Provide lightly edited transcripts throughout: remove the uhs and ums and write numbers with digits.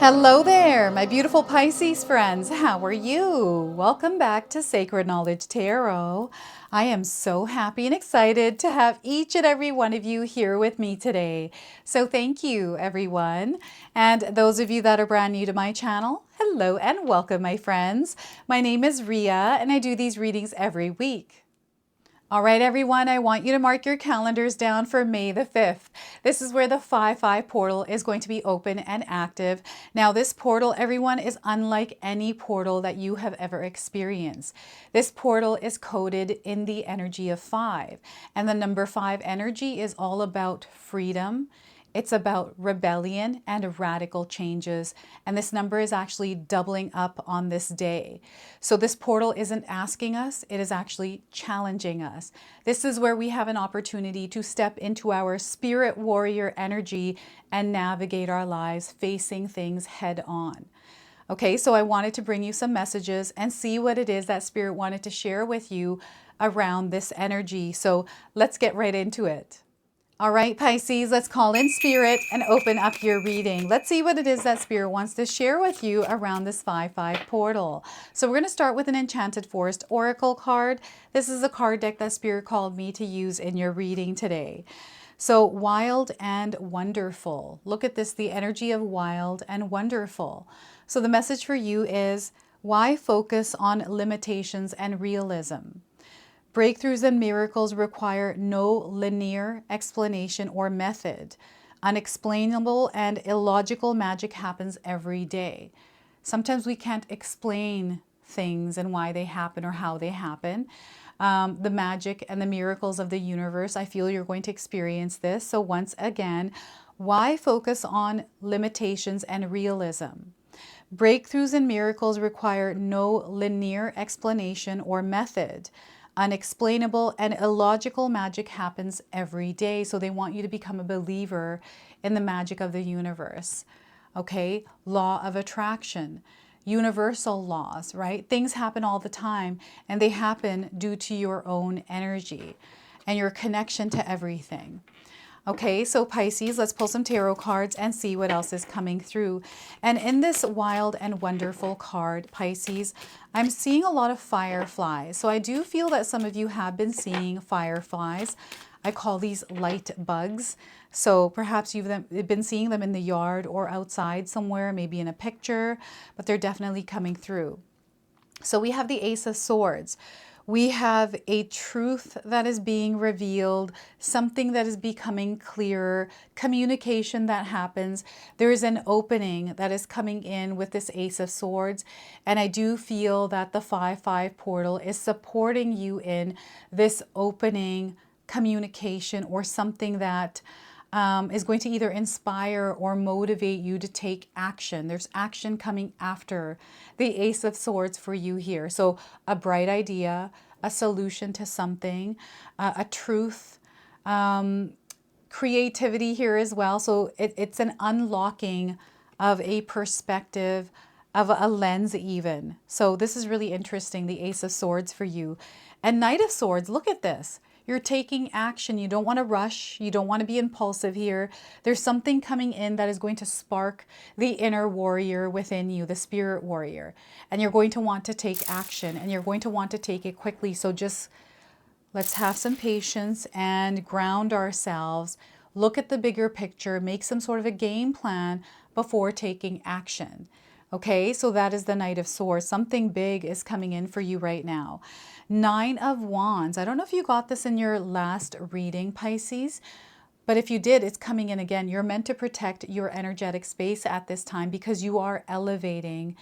Hello there, my beautiful Pisces friends. How are you? Welcome back to Sacred Knowledge Tarot. I am so happy and excited to have each and every one of you here with me today. So thank you, everyone. And those of you that are brand new to my channel, hello and welcome, my friends. My name is Ria, and I do these readings every week. All right, everyone, I want you to mark your calendars down for May the 5th. This is where the 5-5 portal is going to be open and active. Now, this portal, everyone, is unlike any portal that you have ever experienced. This portal is coded in the energy of 5, and the number 5 energy is all about freedom. It's about rebellion and radical changes. And this number is actually doubling up on this day. So this portal isn't asking us, it is actually challenging us. This is where we have an opportunity to step into our spirit warrior energy and navigate our lives facing things head on. Okay, so I wanted to bring you some messages and see what it is that Spirit wanted to share with you around this energy. So let's get right into it. All right, Pisces, let's call in Spirit and open up your reading. Let's see what it is that Spirit wants to share with you around this 5-5 portal. So we're going to start with an Enchanted Forest Oracle card. This is a card deck that Spirit called me to use in your reading today. So wild and wonderful. Look at this, the energy of wild and wonderful. So the message for you is, why focus on limitations and realism? Breakthroughs and miracles require no linear explanation or method. Unexplainable and illogical magic happens every day. Sometimes we can't explain things and why they happen or how they happen. The magic and the miracles of the universe, I feel you're going to experience this. So once again, why focus on limitations and realism? Breakthroughs and miracles require no linear explanation or method. Unexplainable and illogical magic happens every day. So they want you to become a believer in the magic of the universe. Okay, law of attraction, universal laws, right? Things happen all the time, and they happen due to your own energy and your connection to everything. Okay, so Pisces, let's pull some tarot cards and see what else is coming through. And in this wild and wonderful card, Pisces, I'm seeing a lot of fireflies. So I do feel that some of you have been seeing fireflies. I call these light bugs. So perhaps you've been seeing them in the yard or outside somewhere, maybe in a picture, but they're definitely coming through. So we have the Ace of Swords. We have a truth that is being revealed, something that is becoming clearer, communication that happens. There is an opening that is coming in with this Ace of Swords. And I do feel that the 5-5 portal is supporting you in this opening communication, or something that is going to either inspire or motivate you to take action. There's action coming after the Ace of Swords for you here. So a bright idea, a solution to something, a truth, creativity here as well. So it's an unlocking of a perspective, of a lens even. So this is really interesting, the Ace of Swords for you. And Knight of Swords, look at this. You're taking action. You don't want to rush. You don't want to be impulsive here. There's something coming in that is going to spark the inner warrior within you, the spirit warrior. And you're going to want to take action, and you're going to want to take it quickly. So just let's have some patience and ground ourselves. Look at the bigger picture. Make some sort of a game plan before taking action. Okay, so that is the Knight of Swords. Something big is coming in for you right now. 9 of Wands. I don't know if you got this in your last reading, Pisces, but if you did, it's coming in again. You're meant to protect your energetic space at this time because you are elevating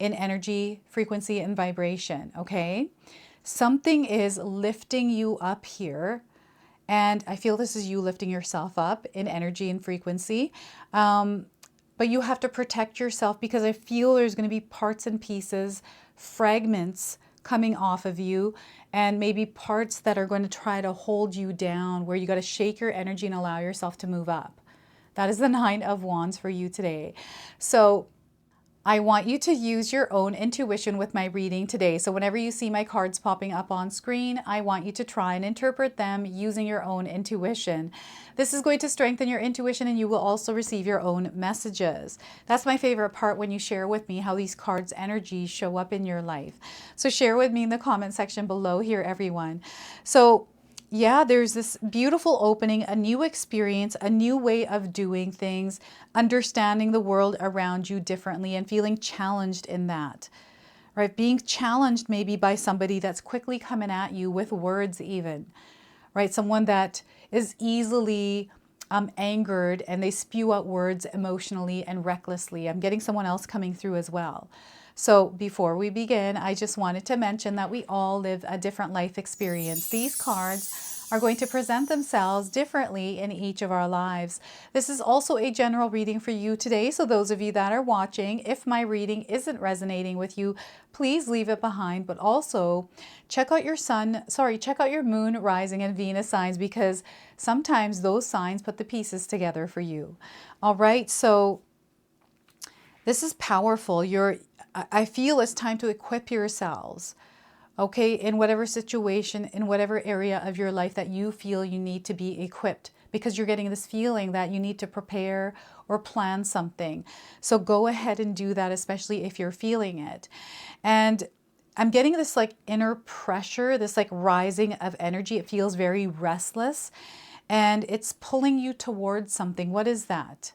in energy, frequency, and vibration, okay? Something is lifting you up here, and I feel this is you lifting yourself up in energy and frequency. But you have to protect yourself because I feel there's going to be parts and pieces, fragments coming off of you, and maybe parts that are going to try to hold you down, where you got to shake your energy and allow yourself to move up. That is the 9 of Wands for you today. So I want you to use your own intuition with my reading today. So whenever you see my cards popping up on screen, I want you to try and interpret them using your own intuition. This is going to strengthen your intuition, and you will also receive your own messages. That's my favorite part, when you share with me how these cards' energies show up in your life. So share with me in the comment section below here, everyone. So yeah, there's this beautiful opening, a new experience, a new way of doing things, understanding the world around you differently and feeling challenged in that, right? Being challenged maybe by somebody that's quickly coming at you with words even, right? Someone that is easily angered, and they spew out words emotionally and recklessly. I'm getting someone else coming through as well. So before we begin, I just wanted to mention that we all live a different life experience. These cards are going to present themselves differently in each of our lives. This is also a general reading for you today. So those of you that are watching, if my reading isn't resonating with you, please leave it behind. But also check out your check out your moon, rising, and Venus signs, because sometimes those signs put the pieces together for you. All right, so this is powerful. I feel it's time to equip yourselves, okay, in whatever situation, in whatever area of your life that you feel you need to be equipped, because you're getting this feeling that you need to prepare or plan something. So go ahead and do that, especially if you're feeling it. And I'm getting this like inner pressure, this like rising of energy. It feels very restless, and it's pulling you towards something. What is that?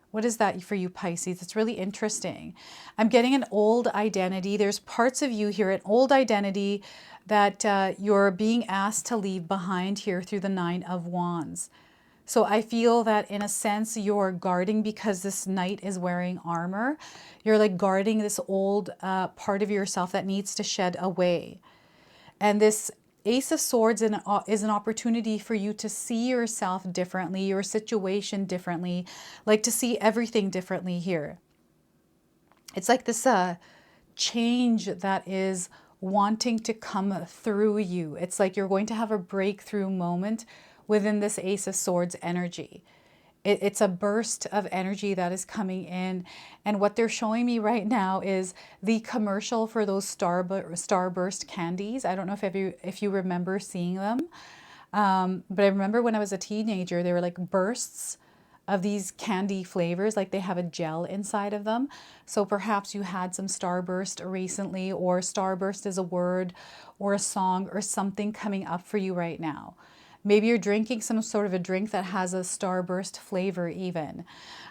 What is that for you, Pisces? It's really interesting. I'm getting an old identity. There's parts of you here, an old identity that you're being asked to leave behind here through the Nine of Wands. So I feel that in a sense you're guarding, because this knight is wearing armor. You're like guarding this old part of yourself that needs to shed away. And this Ace of Swords is an opportunity for you to see yourself differently, your situation differently, like to see everything differently here. It's like this change that is wanting to come through you. It's like you're going to have a breakthrough moment within this Ace of Swords energy. It's a burst of energy that is coming in. And what they're showing me right now is the commercial for those Starburst candies. I don't know if you remember seeing them. But I remember when I was a teenager, they were like bursts of these candy flavors, like they have a gel inside of them. So perhaps you had some Starburst recently, or Starburst is a word or a song or something coming up for you right now. Maybe you're drinking some sort of a drink that has a Starburst flavor even.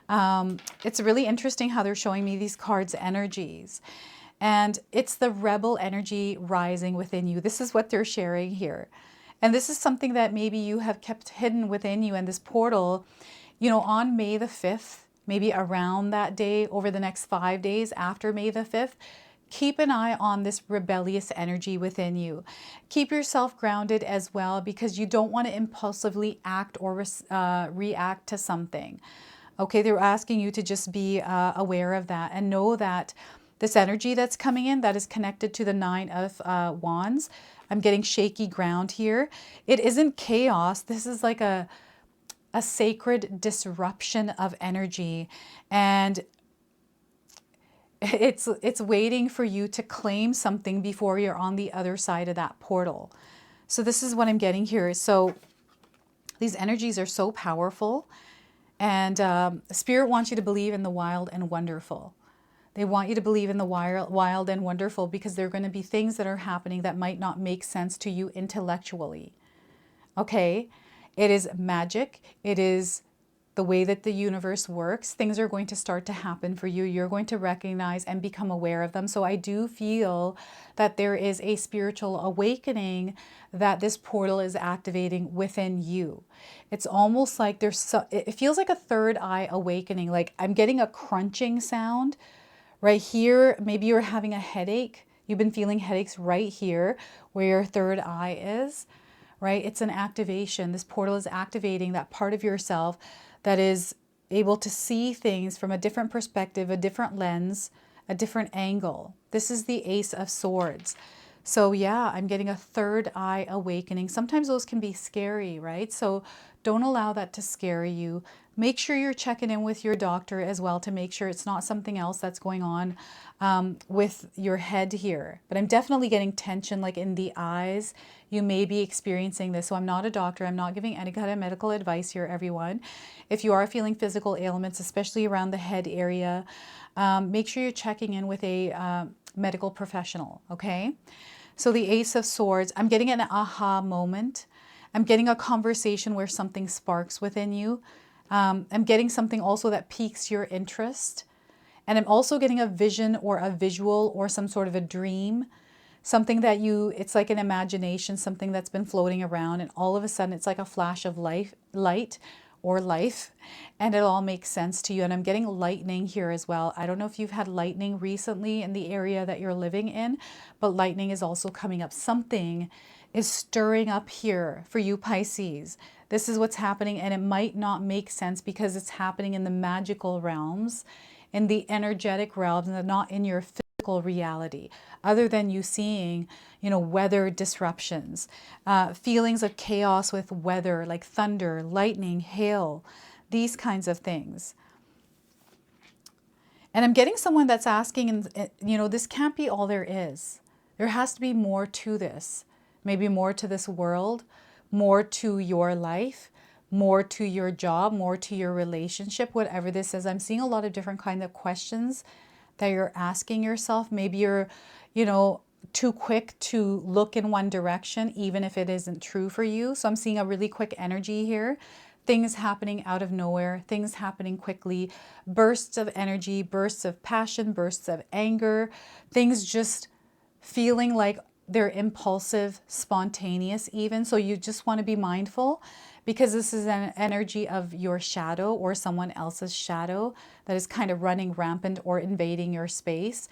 It's really interesting how they're showing me these cards' energies. And it's the rebel energy rising within you. This is what they're sharing here. And this is something that maybe you have kept hidden within you. And this portal, you know, on May the 5th, maybe around that day, over the next 5 days after May the 5th, keep an eye on this rebellious energy within you. Keep yourself grounded as well, because you don't want to impulsively act or react to something. Okay, they're asking you to just be aware of that, and know that this energy that's coming in that is connected to the Nine of Wands. I'm getting shaky ground here. It isn't chaos. This is like a sacred disruption of energy, and it's waiting for you to claim something before you're on the other side of that portal. So this is what I'm getting here. So these energies are so powerful, and Spirit wants you to believe in the wild and wonderful. They want you to believe in the wild and wonderful, because there are going to be things that are happening that might not make sense to you intellectually. Okay? It is magic. It is the way that the universe works. Things are going to start to happen for you. You're going to recognize and become aware of them. So I do feel that there is a spiritual awakening that this portal is activating within you. It's almost like it feels like a third eye awakening. Like I'm getting a crunching sound right here. Maybe you're having a headache. You've been feeling headaches right here where your third eye is, right? It's an activation. This portal is activating that part of yourself that is able to see things from a different perspective, a different lens, a different angle. This is the Ace of Swords. So yeah, I'm getting a third eye awakening. Sometimes those can be scary, right? So don't allow that to scare you. make sure you're checking in with your doctor as well to make sure it's not something else that's going on with your head here. But I'm definitely getting tension like in the eyes. You may be experiencing this. So I'm not a doctor. I'm not giving any kind of medical advice here, everyone. If you are feeling physical ailments, especially around the head area, make sure you're checking in with a medical professional, okay? So the Ace of Swords, I'm getting an aha moment. I'm getting a conversation where something sparks within you. I'm getting something also that piques your interest. And I'm also getting a vision or a visual or some sort of a dream, something that it's like an imagination, something that's been floating around, and all of a sudden it's like a flash of light or life, and it all makes sense to you. And I'm getting lightning here as well. I don't know if you've had lightning recently in the area that you're living in, but lightning is also coming up. Something is stirring up here for you, Pisces. This is what's happening, and it might not make sense because it's happening in the magical realms, in the energetic realms, and not in your physical reality, other than you seeing, weather disruptions, feelings of chaos with weather, like thunder, lightning, hail, these kinds of things. And I'm getting someone that's asking, and this can't be all there is. There has to be more to this. Maybe more to this world, more to your life, more to your job, more to your relationship, whatever this is. I'm seeing a lot of different kind of questions that you're asking yourself. Maybe you're, too quick to look in one direction, even if it isn't true for you. So I'm seeing a really quick energy here. Things happening out of nowhere, things happening quickly, bursts of energy, bursts of passion, bursts of anger, things just feeling like they're impulsive, spontaneous even. So you just want to be mindful, because this is an energy of your shadow or someone else's shadow that is kind of running rampant or invading your space.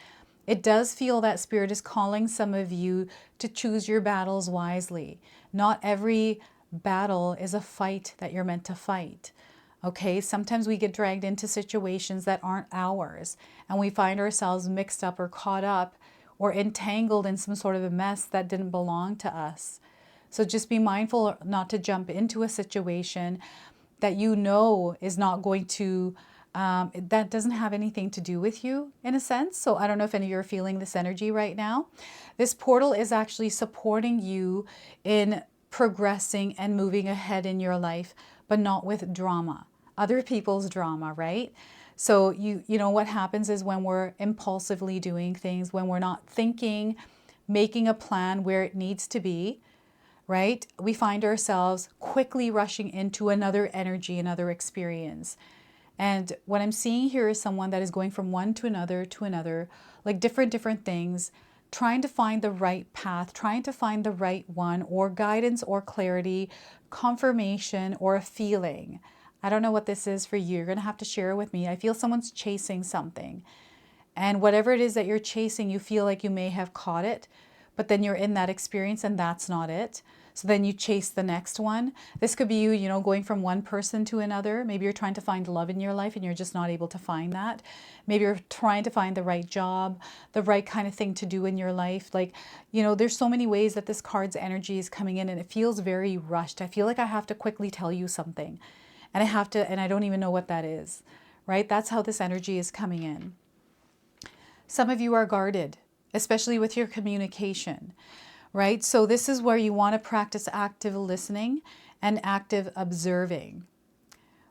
It does feel that Spirit is calling some of you to choose your battles wisely. Not every battle is a fight that you're meant to fight. Okay, sometimes we get dragged into situations that aren't ours, and we find ourselves mixed up or caught up or entangled in some sort of a mess that didn't belong to us. So just be mindful not to jump into a situation that is not going to, that doesn't have anything to do with you in a sense. So I don't know if any of you are feeling this energy right now. This portal is actually supporting you in progressing and moving ahead in your life, but not with drama, other people's drama, right? So you know what happens is when we're impulsively doing things, when we're not thinking, making a plan where it needs to be, right? We find ourselves quickly rushing into another energy, another experience. And what I'm seeing here is someone that is going from one to another, like different things, trying to find the right path, trying to find the right one, or guidance or clarity, confirmation or a feeling. I don't know what this is for you. You're going to have to share it with me. I feel someone's chasing something. And whatever it is that you're chasing, you feel like you may have caught it, but then you're in that experience and that's not it. So then you chase the next one. This could be you, going from one person to another. Maybe you're trying to find love in your life and you're just not able to find that. Maybe you're trying to find the right job, the right kind of thing to do in your life. Like, there's so many ways that this card's energy is coming in, and it feels very rushed. I feel like I have to quickly tell you something, and I don't even know what that is, right? That's how this energy is coming in. Some of you are guarded, especially with your communication, right? So this is where you want to practice active listening and active observing.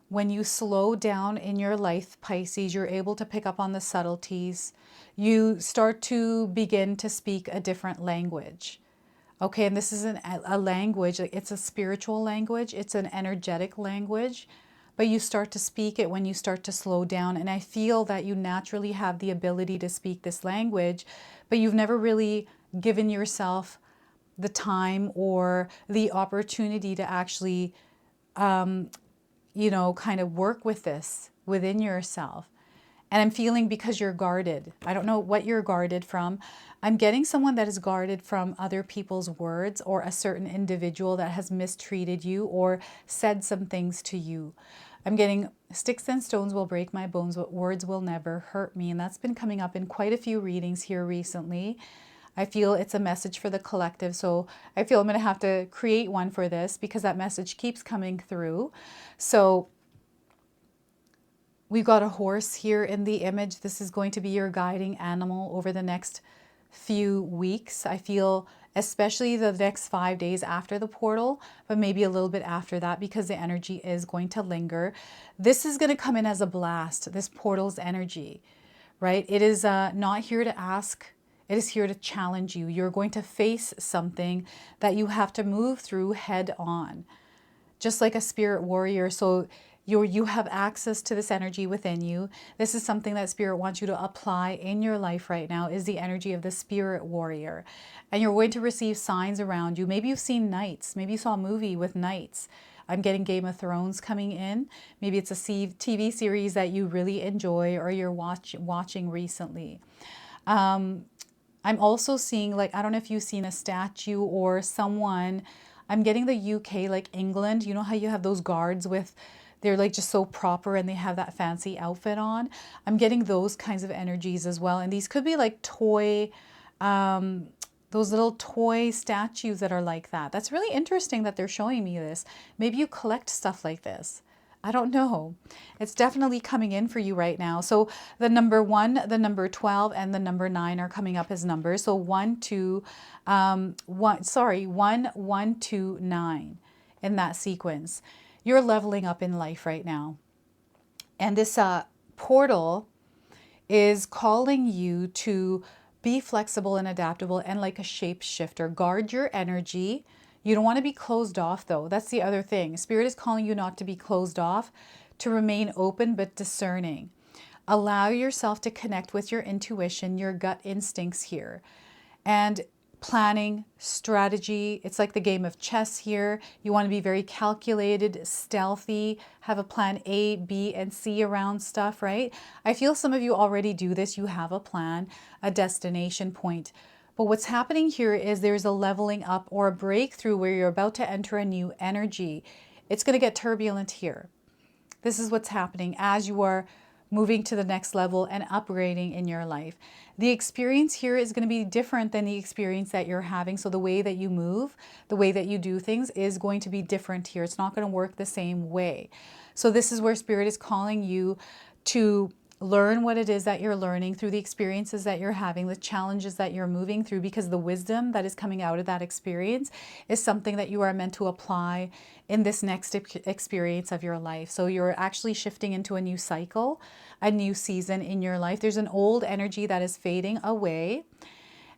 When you slow down in your life, Pisces, you're able to pick up on the subtleties. You start to begin to speak a different language. Okay, and this isn't a language, it's a spiritual language, it's an energetic language, but you start to speak it when you start to slow down. And I feel that you naturally have the ability to speak this language, but you've never really given yourself the time or the opportunity to actually, kind of work with this within yourself. And I'm feeling because you're guarded. I don't know what you're guarded from. I'm getting someone that is guarded from other people's words, or a certain individual that has mistreated you or said some things to you. I'm getting sticks and stones will break my bones, but words will never hurt me. And that's been coming up in quite a few readings here recently. I feel it's a message for the collective. So I feel I'm going to have to create one for this because that message keeps coming through. So We've got a horse here in the image. This is going to be your guiding animal over the next few weeks. I feel especially the next 5 days after the portal, but maybe a little bit after that because the energy is going to linger. This is going to come in as a blast, this portal's energy, right? It is not here to ask. It is here to challenge you. You're going to face something that you have to move through head on, just like a spirit warrior. So you have access to this energy within you. This is something that spirit wants you to apply in your life right now, is the energy of the spirit warrior. And you're going to receive signs around you. Maybe you've seen knights. Maybe you saw a movie with knights. I'm getting Game of Thrones coming in. Maybe it's a TV series that you really enjoy or you're watching recently. I'm also seeing, like, I don't know if you've seen a statue or someone. I'm getting the UK, like England. You know how you have those guards with, they're like just so proper and they have that fancy outfit on. I'm getting those kinds of energies as well. And these could be like toy, those little toy statues that are like that. That's really interesting that they're showing me this. Maybe you collect stuff like this. I don't know. It's definitely coming in for you right now. So the number 1, the number 12, and the number 9 are coming up as numbers. So 1, 1, 2, 9 in that sequence. You're leveling up in life right now. And this portal is calling you to be flexible and adaptable and like a shapeshifter. Guard your energy. You don't want to be closed off though. That's the other thing. Spirit is calling you not to be closed off, to remain open but discerning. Allow yourself to connect with your intuition, your gut instincts here. And planning, strategy. It's like the game of chess here. You want to be very calculated, stealthy, have a plan A, B, and C around stuff, right? I feel some of you already do this. You have a plan, a destination point. But what's happening here is there's a leveling up or a breakthrough where you're about to enter a new energy. It's going to get turbulent here. This is what's happening as you are moving to the next level and upgrading in your life. The experience here is going to be different than the experience that you're having. So the way that you move, the way that you do things is going to be different here. It's not going to work the same way. So this is where Spirit is calling you to learn what it is that you're learning through the experiences that you're having, the challenges that you're moving through, because the wisdom that is coming out of that experience is something that you are meant to apply in this next experience of your life. So you're actually shifting into a new cycle, a new season in your life. There's an old energy that is fading away.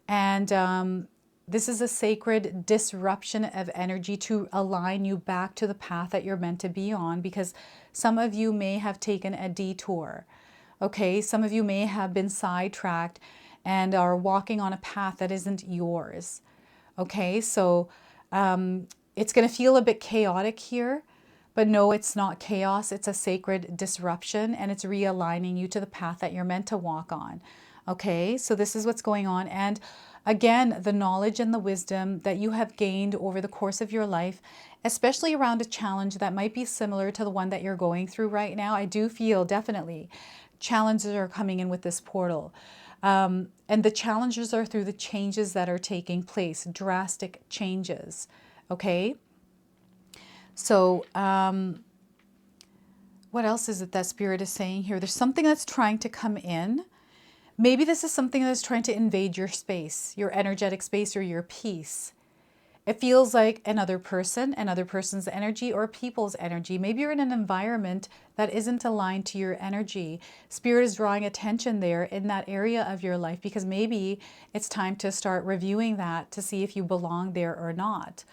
And this is a sacred disruption of energy to align you back to the path that you're meant to be on, because some of you may have taken a detour. Okay, some of you may have been sidetracked and are walking on a path that isn't yours. Okay, so it's going to feel a bit chaotic here, but no, it's not chaos. It's a sacred disruption, and it's realigning you to the path that you're meant to walk on. Okay, so this is what's going on. And again, the knowledge and the wisdom that you have gained over the course of your life, especially around a challenge that might be similar to the one that you're going through right now. I do feel definitely challenges are coming in with this portal. And the challenges are through the changes that are taking place, drastic changes. Okay. So what else is it that Spirit is saying here? There's something that's trying to come in. Maybe this is something that's trying to invade your space, your energetic space, or your peace. It feels like another person's energy, or people's energy. Maybe you're in an environment that isn't aligned to your energy. Spirit is drawing attention there in that area of your life, because maybe it's time to start reviewing that to see if you belong there or not,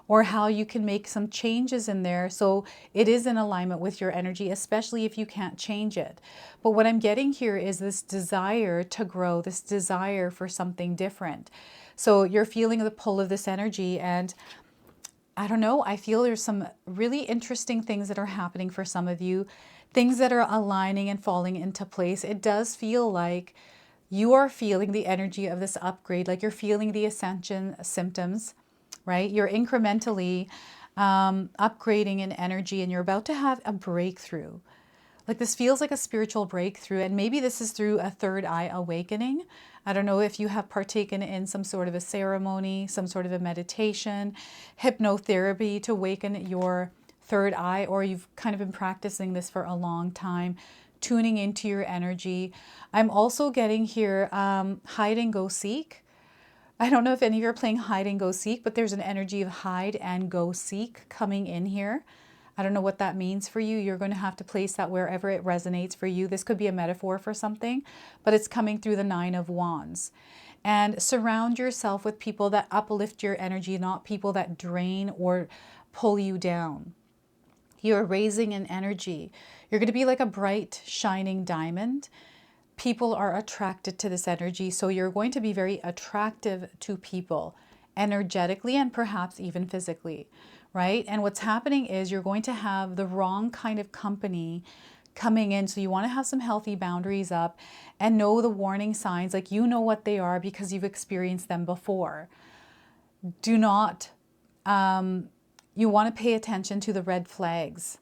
or how you can make some changes in there so it is in alignment with your energy, especially if you can't change it. But what I'm getting here is this desire to grow, this desire for something different. So you're feeling the pull of this energy, and I don't know, I feel there's some really interesting things that are happening for some of you, things that are aligning and falling into place. It does feel like you are feeling the energy of this upgrade, like you're feeling the ascension symptoms, right? You're incrementally upgrading in energy, and you're about to have a breakthrough. Like this feels like a spiritual breakthrough, and maybe this is through a third eye awakening. I don't know if you have partaken in some sort of a ceremony, some sort of a meditation, hypnotherapy to awaken your third eye, or you've kind of been practicing this for a long time tuning into your energy. I'm also getting here hide and go seek. I don't know if any of you are playing hide and go seek, but there's an energy of hide and go seek coming in here. I don't know what that means for you. You're going to have to place that wherever it resonates for you. This could be a metaphor for something, but it's coming through the Nine of Wands. And surround yourself with people that uplift your energy, not people that drain or pull you down. You're raising an energy. You're going to be like a bright, shining diamond. People are attracted to this energy, so you're going to be very attractive to people, energetically and perhaps even physically, right? And what's happening is you're going to have the wrong kind of company coming in, so you want to have some healthy boundaries up and know the warning signs, like you know what they are because you've experienced them before. Do not, you want to pay attention to the red flags.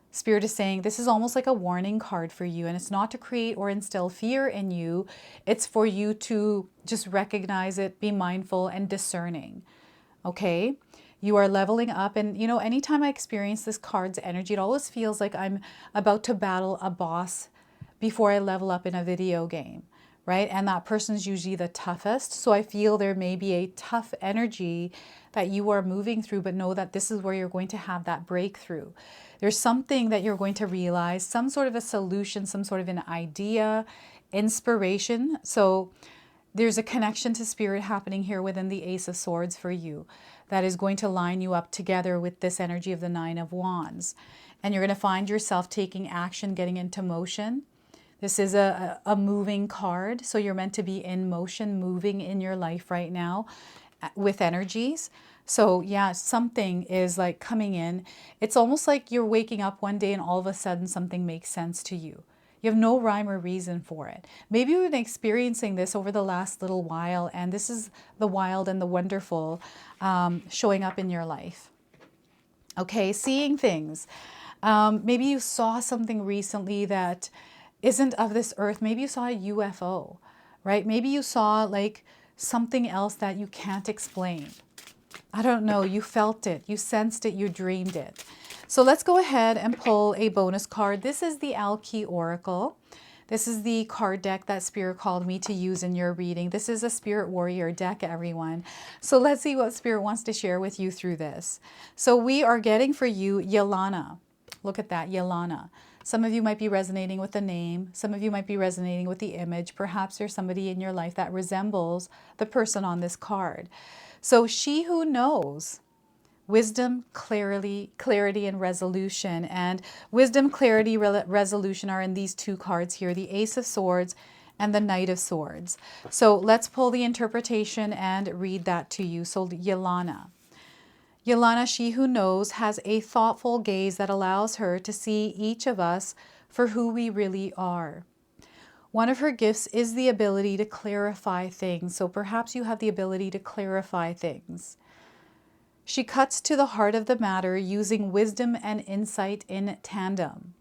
Spirit is saying this is almost like a warning card for you, and it's not to create or instill fear in you. It's for you to just recognize it, be mindful and discerning. Okay? You are leveling up, and you know, anytime I experience this card's energy, it always feels like I'm about to battle a boss before I level up in a video game, right? And that person's usually the toughest. So I feel there may be a tough energy that you are moving through, but know that this is where you're going to have that breakthrough. There's something that you're going to realize, some sort of a solution, some sort of an idea, inspiration. So there's a connection to spirit happening here within the Ace of Swords for you that is going to line you up together with this energy of the Nine of Wands. And you're going to find yourself taking action, getting into motion. This is a moving card, so you're meant to be in motion, moving in your life right now with energies. So yeah, something is like coming in. It's almost like you're waking up one day and all of a sudden something makes sense to you. You have no rhyme or reason for it. Maybe you've been experiencing this over the last little while, and this is the wild and the wonderful showing up in your life. Okay, seeing things. Maybe you saw something recently that isn't of this earth. Maybe you saw a UFO, right? Maybe you saw like something else that you can't explain. I don't know, you felt it, you sensed it, you dreamed it. So let's go ahead and pull a bonus card. This is the Alki Oracle. This is the card deck that Spirit called me to use in your reading. This is a Spirit Warrior deck, everyone. So let's see what Spirit wants to share with you through this. So we are getting for you Yolana. Look at that, Yolana. Some of you might be resonating with the name. Some of you might be resonating with the image. Perhaps there's somebody in your life that resembles the person on this card. So she who knows, wisdom, clarity, and resolution. And wisdom, clarity, resolution are in these two cards here, the Ace of Swords and the Knight of Swords. So let's pull the interpretation and read that to you. So Yolana. Yolana, she who knows, has a thoughtful gaze that allows her to see each of us for who we really are. One of her gifts is the ability to clarify things. So perhaps you have the ability to clarify things. She cuts to the heart of the matter using wisdom and insight in tandem.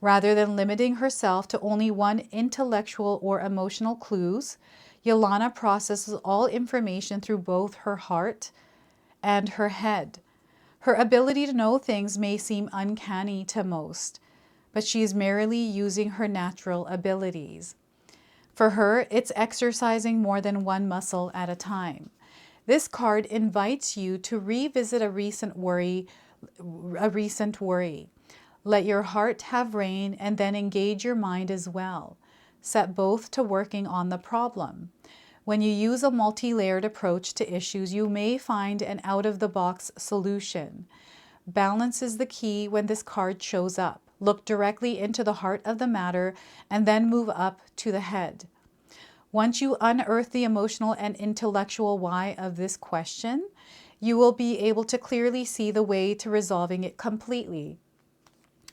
Rather than limiting herself to only one intellectual or emotional clues, Yolana processes all information through both her heart and her head. Her ability to know things may seem uncanny to most, but she is merely using her natural abilities. For her, it's exercising more than one muscle at a time. This card invites you to revisit a recent worry. Let your heart have reign and then engage your mind as well. Set both to working on the problem. When you use a multi-layered approach to issues, you may find an out-of-the-box solution. Balance is the key when this card shows up. Look directly into the heart of the matter and then move up to the head. Once you unearth the emotional and intellectual why of this question, you will be able to clearly see the way to resolving it completely.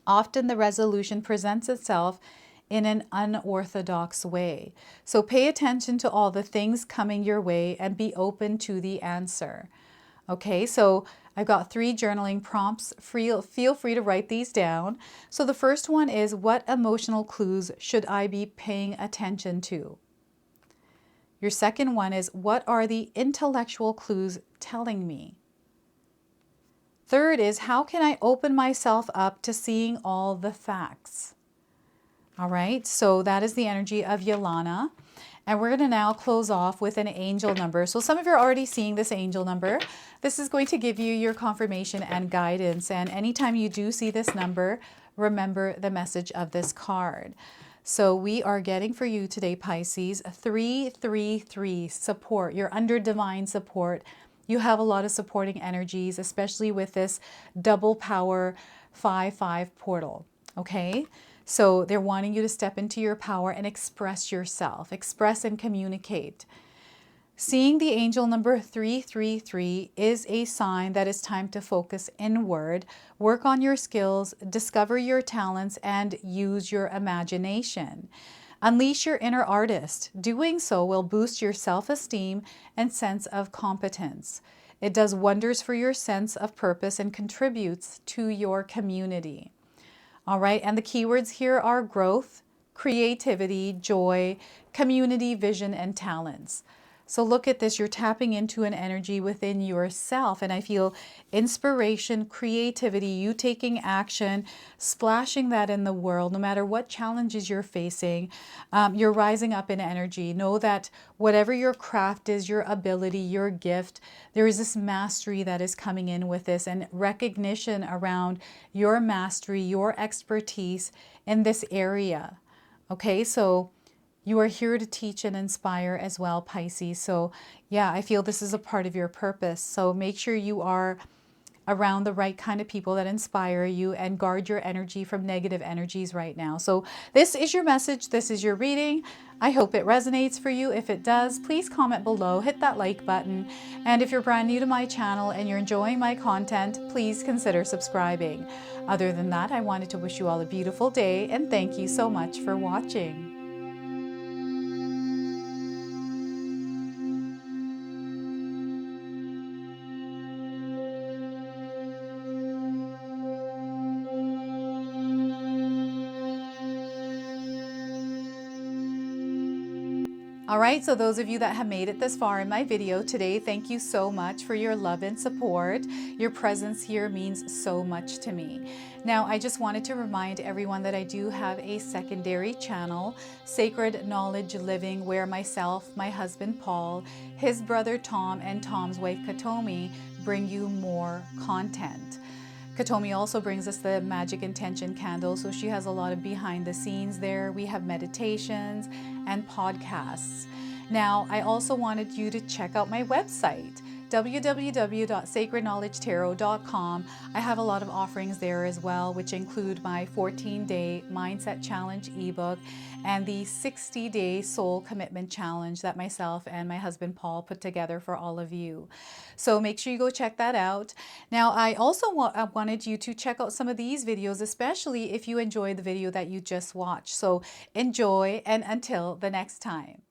Often the resolution presents itself in an unorthodox way. So pay attention to all the things coming your way and be open to the answer. Okay, so I've got 3 journaling prompts. Feel free to write these down. So the first one is, what emotional clues should I be paying attention to? Your second one is, what are the intellectual clues telling me? Third is, how can I open myself up to seeing all the facts? All right, so that is the energy of Yolana. And we're going to now close off with an angel number. So some of you are already seeing this angel number. This is going to give you your confirmation and guidance. And anytime you do see this number, remember the message of this card. So we are getting for you today, Pisces, 333 support. You're under divine support. You have a lot of supporting energies, especially with this double power 5-5 portal. Okay? So they're wanting you to step into your power and express yourself, express and communicate. Seeing the angel number 333 is a sign that it's time to focus inward, work on your skills, discover your talents, and use your imagination. Unleash your inner artist. Doing so will boost your self-esteem and sense of competence. It does wonders for your sense of purpose and contributes to your community. All right, and the keywords here are growth, creativity, joy, community, vision, and talents. So look at this, you're tapping into an energy within yourself, and I feel inspiration, creativity, you taking action, splashing that in the world, no matter what challenges you're facing, you're rising up in energy. Know that whatever your craft is, your ability, your gift, there is this mastery that is coming in with this and recognition around your mastery, your expertise in this area. Okay, so you are here to teach and inspire as well, Pisces. So yeah, I feel this is a part of your purpose. So make sure you are around the right kind of people that inspire you and guard your energy from negative energies right now. So this is your message. This is your reading. I hope it resonates for you. If it does, please comment below, hit that like button. And if you're brand new to my channel and you're enjoying my content, please consider subscribing. Other than that, I wanted to wish you all a beautiful day and thank you so much for watching. All right, so those of you that have made it this far in my video today, thank you so much for your love and support. Your presence here means so much to me. Now, I just wanted to remind everyone that I do have a secondary channel, Sacred Knowledge Living, where myself, my husband Paul, his brother Tom, and Tom's wife Katomi bring you more content. Katomi also brings us the Magic Intention candle, so she has a lot of behind the scenes there. We have meditations and podcasts. Now, I also wanted you to check out my website, www.sacredknowledgetarot.com. I have a lot of offerings there as well, which include my 14-day Mindset Challenge ebook and the 60-day Soul Commitment Challenge that myself and my husband Paul put together for all of you. So make sure you go check that out. Now, I also wanted you to check out some of these videos, especially if you enjoyed the video that you just watched. So enjoy, and until the next time.